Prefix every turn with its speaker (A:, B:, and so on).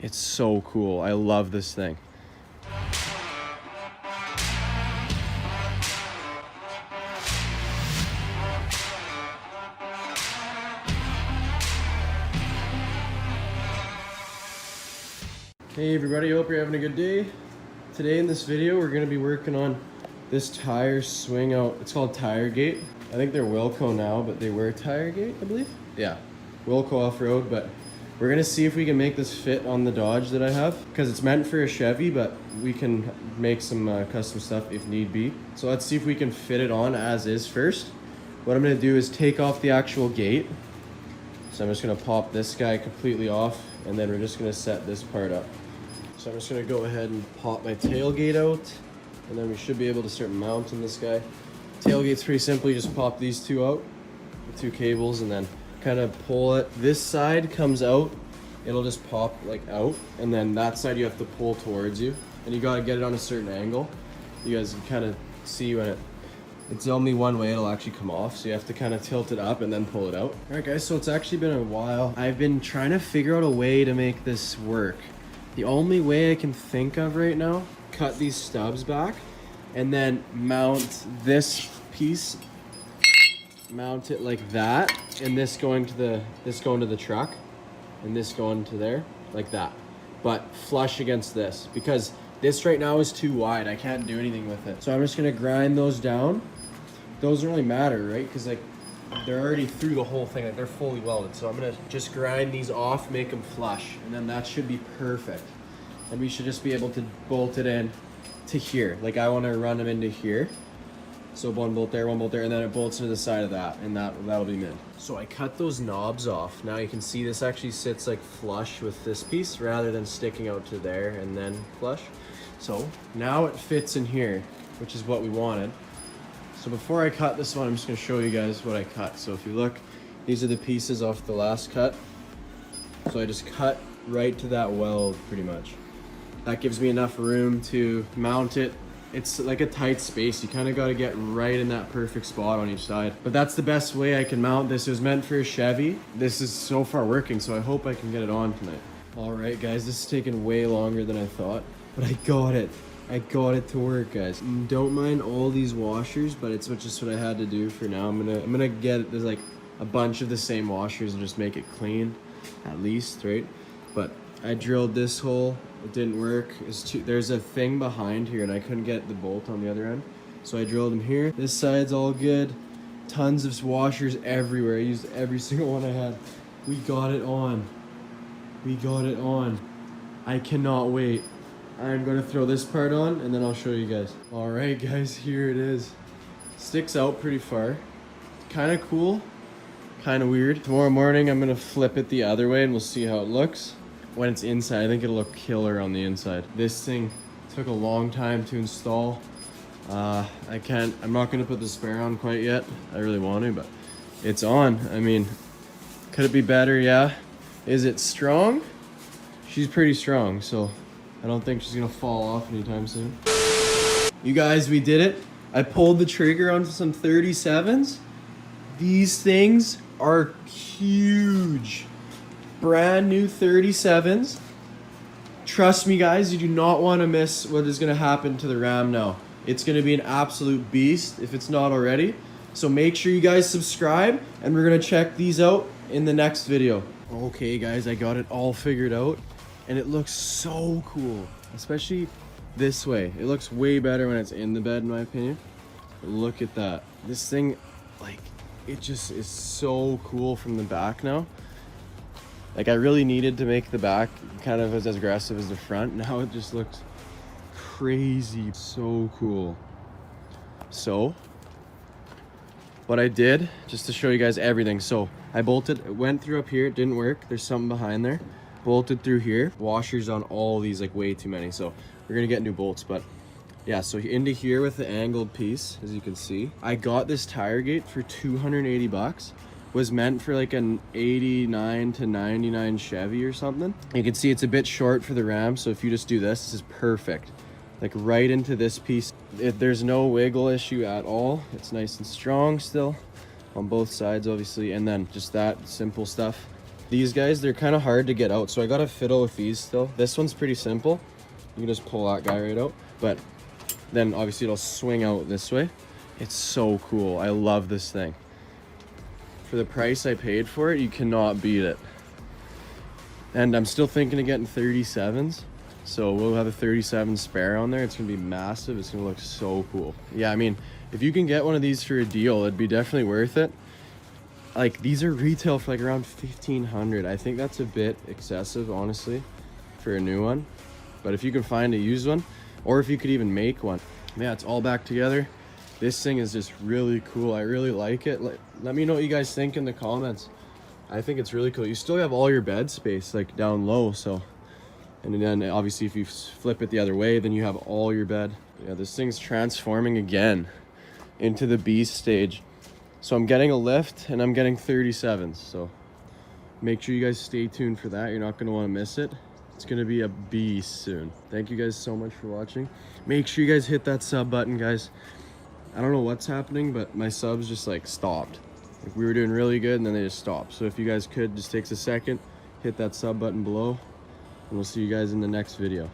A: It's so cool. I love this thing. Hey everybody, hope you're having a good day. Today in this video, we're gonna be working on this tire swing out. It's called Tiregate. I think they're Wilco now, but they were Tiregate, I believe. Yeah, Wilco off-road, but we're gonna see if we can make this fit on the Dodge that I have, because it's meant for a Chevy, but we can make some custom stuff if need be. So let's see if we can fit it on as is first. What I'm gonna do is take off the actual gate. So I'm just gonna pop this guy completely off, and then we're just gonna set this part up. So I'm just gonna go ahead and pop my tailgate out, and then we should be able to start mounting this guy. Tailgate's pretty simple, you just pop these two out, the two cables, and then kind of pull it. This side comes out, it'll just pop like out, and then that side you have to pull towards you, and you gotta get it on a certain angle. You guys can kind of see when it's only one way it'll actually come off, so you have to kind of tilt it up and then pull it out. All right guys, so it's actually been a while. I've been trying to figure out a way to make this work. The only way I can think of right now, cut these stubs back and then mount this piece, mount it like that, and this going to the truck and this going to there like that, but flush against this, because this right now is too wide. I can't do anything with it. So I'm just gonna grind those down. Those don't really matter, right? Because like they're already through the whole thing, like they're fully welded. So I'm gonna just grind these off, make them flush, and then that should be perfect. And we should just be able to bolt it in to here. Like I wanna run them into here. So one bolt there, and then it bolts into the side of that, and that'll be mid. So I cut those knobs off. Now you can see this actually sits like flush with this piece rather than sticking out to there and then flush. So now it fits in here, which is what we wanted. So before I cut this one, I'm just gonna show you guys what I cut. So if you look, these are the pieces off the last cut. So I just cut right to that weld pretty much. That gives me enough room to mount it. It's like a tight space. You kind of got to get right in that perfect spot on each side. But that's the best way I can mount this. It was meant for a Chevy. This is so far working, so I hope I can get it on tonight. All right, guys, this is taking way longer than I thought, but I got it. I got it to work, guys. Don't mind all these washers, but it's just what I had to do for now. I'm gonna get, there's like a bunch of the same washers and just make it clean, at least, right? But I drilled this hole. It didn't work. There's a thing behind here and I couldn't get the bolt on the other end. So I drilled them here. This side's all good. Tons of washers everywhere. I used every single one I had. We got it on. We got it on. I cannot wait. I'm gonna throw this part on and then I'll show you guys. All right guys, here it is. Sticks out pretty far. Kind of cool, kind of weird. Tomorrow morning I'm gonna flip it the other way and we'll see how it looks. When it's inside, I think it'll look killer on the inside. This thing took a long time to install. I'm not gonna put the spare on quite yet. I really want to, but it's on. I mean, could it be better? Yeah. Is it strong? She's pretty strong, so I don't think she's gonna fall off anytime soon. You guys, we did it. I pulled the trigger on some 37s. These things are huge. Brand new 37s. Trust me guys, you do not want to miss what is going to happen to the Ram now. It's going to be an absolute beast if it's not already. So make sure you guys subscribe, and we're going to check these out in the next video. Okay guys, I got it all figured out and it looks so cool, especially this way. It looks way better when it's in the bed in my opinion. But look at that. This thing, like, it just is so cool from the back now. Like I really needed to make the back kind of as aggressive as the front. Now it just looks crazy, so cool. So what I did, just to show you guys everything. So I bolted, it went through up here, it didn't work. There's something behind there. Bolted through here. Washers on all these, like way too many. So we're gonna get new bolts, but yeah, so into here with the angled piece, as you can see. I got this Tiregate for 280 bucks. Was meant for like an 89 to 99 Chevy or something. You can see it's a bit short for the Ram, so if you just do this, this is perfect. Like right into this piece. There's no wiggle issue at all. It's nice and strong still on both sides, obviously, and then just that simple stuff. These guys, they're kind of hard to get out, so I gotta fiddle with these still. This one's pretty simple. You can just pull that guy right out, but then obviously it'll swing out this way. It's so cool. I love this thing. For the price I paid for it, you cannot beat it. And I'm still thinking of getting 37s. So we'll have a 37 spare on there. It's gonna be massive. It's gonna look so cool. Yeah, I mean, if you can get one of these for a deal, it'd be definitely worth it. Like, these are retail for like around 1,500. I think that's a bit excessive, honestly, for a new one. But if you can find a used one, or if you could even make one. Yeah, it's all back together. This thing is just really cool. I really like it. Let me know what you guys think in the comments. I think it's really cool. You still have all your bed space like down low, so. And then obviously if you flip it the other way, then you have all your bed. Yeah, this thing's transforming again into the beast stage. So I'm getting a lift and I'm getting 37s. So make sure you guys stay tuned for that. You're not gonna wanna miss it. It's gonna be a beast soon. Thank you guys so much for watching. Make sure you guys hit that sub button, guys. I don't know what's happening, but my subs just like stopped. Like, we were doing really good and then they just stopped. So if you guys could, just takes a second, hit that sub button below, and we'll see you guys in the next video.